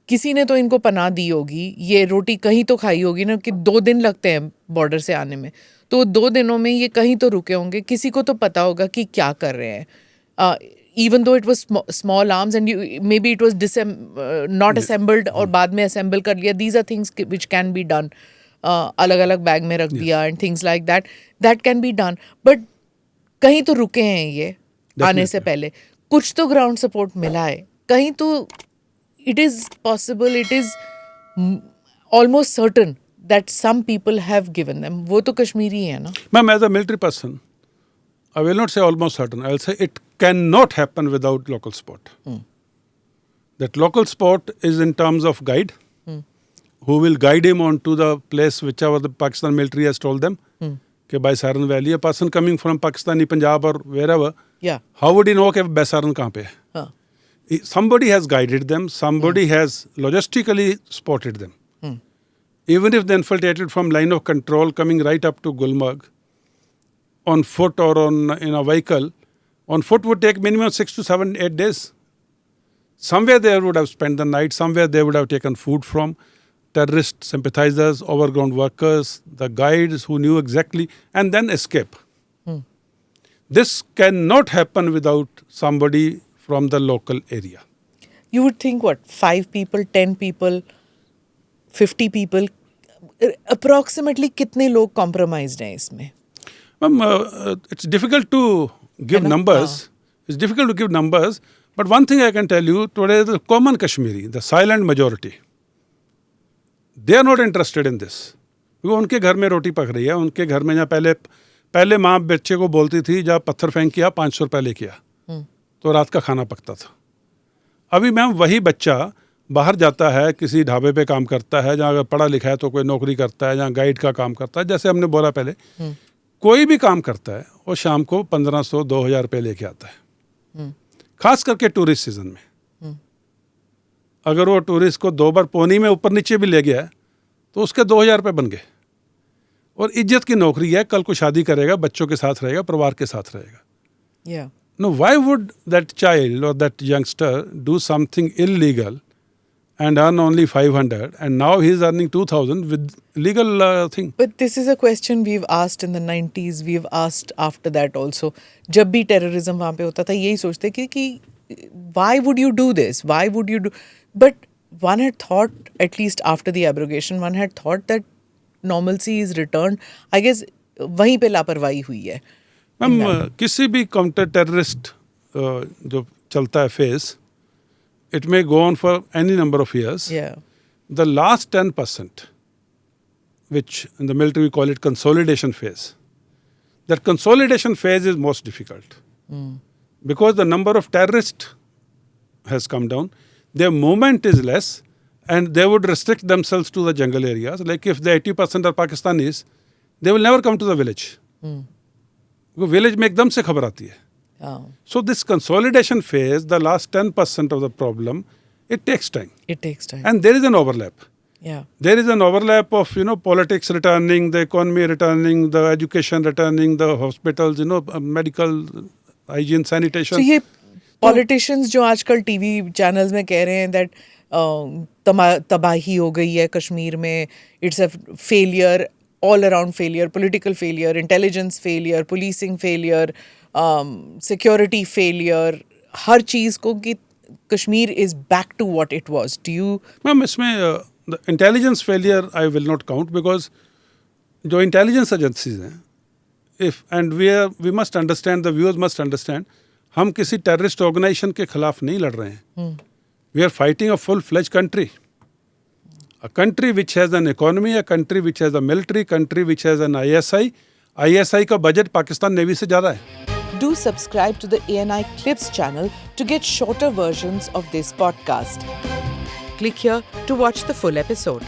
किसी ने तो इनको पनाह दी होगी, ये रोटी कहीं तो खाई होगी ना, कि 2 दिन लगते हैं बॉर्डर से आने में, तो 2 दिनों में ये कहीं तो रुके होंगे, किसी को तो पता होगा कि क्या कर रहे हैं. Even though it was small arms and maybe it was not assembled और बाद में assemble कर लिया, these are things which can be done. अलग अलग बैग में रख दिया and things like that can be done. But कहीं तो रुके हैं ये आने से पहले, कुछ तो ग्राउंड सपोर्ट मिला है कहीं तो. It is possible, it is almost certain that some people have given them. वो तो कश्मीरी है ना. Ma'am, as a military person, I will not say almost certain. I will say it cannot happen without local support. That local support is in terms of guide, who will guide him on to the place whichever the Pakistan military has told them. By Saran Valley, a person coming from Pakistani Punjab or wherever, how would he know कि Baisaran कहाँ पे है? Somebody has guided them. Somebody has logistically supported them. Even if they infiltrated from line of control, coming right up to Gulmarg, on foot or in a vehicle, on foot would take minimum 6 to 7, 8 days. Somewhere they would have spent the night. Somewhere they would have taken food from terrorist sympathizers, overground workers, the guides who knew exactly, and then escape. This cannot happen without somebody from the local area. You would think what, 5 people, 10 people, 50 people, approximately कितने लोग compromised हैं इसमें? It's difficult to give numbers. It's difficult to give numbers. But one thing I can tell you, today the common Kashmiri, the silent majority, they are not interested in this. क्योंकि उनके घर में रोटी पक रही है, उनके घर में जहाँ पहले माँ बच्चे को बोलती थी जहाँ पत्थर फेंक किया 500 रुपये लेके आ, तो रात का खाना पकता था. अभी मैम वही बच्चा बाहर जाता है, किसी ढाबे पे काम करता है, जहाँ अगर पढ़ा लिखा है तो कोई नौकरी करता है, जहाँ गाइड का काम करता है, जैसे हमने बोला पहले, कोई भी काम करता है वो शाम को 1500-2000 रुपये लेके आता है. खास करके टूरिस्ट सीजन में अगर वो टूरिस्ट को 2 बार पोनी में ऊपर नीचे भी ले गया है तो उसके 2000 रुपये बन गए. और इज्जत की नौकरी है, कल को शादी करेगा, बच्चों के साथ रहेगा, परिवार के साथ रहेगा. No, why would that child or that youngster do something illegal and earn only 500 and now he is earning 2000 with legal thing? But this is a question we've asked in the 90s, we've asked after that also. जब भी terrorism वहाँ पे होता था यही सोचते कि why would you do this? Why would you do? But one had thought, at least after the abrogation, one had thought that normalcy is returned. I guess वहीं पे लापरवाही हुई है. मैम किसी भी काउंटर टेररिस्ट जो चलता है phase, it may go on for any number of years. The last 10%, which in the military we call it consolidation phase, that consolidation phase is most difficult. Because the number of terrorists has come down, their movement is less, and they would restrict themselves to the jungle areas. Like if the 80% are Pakistanis, they will never come to the village. Village में एकदम से खबर आती है. So this consolidation phase, the last 10% of the problem, it takes time. It takes time. And there is an overlap. There is an overlap of, politics returning, the economy returning, the education returning, the hospitals, medical, hygiene, sanitation. So ये politicians जो आजकल TV channels में कह रहे हैं that तबाही हो गई है कश्मीर में, it's a failure, all around failure, political failure, intelligence failure, policing failure, security failure, हर चीज़ को कि Kashmir is back to what it was. Do you? Ma'am इसमें the intelligence failure I will not count because जो intelligence agencies हैं, and we must understand, the viewers must understand, हम किसी terrorist organization के खिलाफ नहीं लड़ रहे हैं. We are fighting a full-fledged country. A country which has an economy, a country which has a military, country which has an ISI. ISI का budget Pakistan navy से ज़्यादा है. Do subscribe to the ANI Clips channel to get shorter versions of this podcast. Click here to watch the full episode.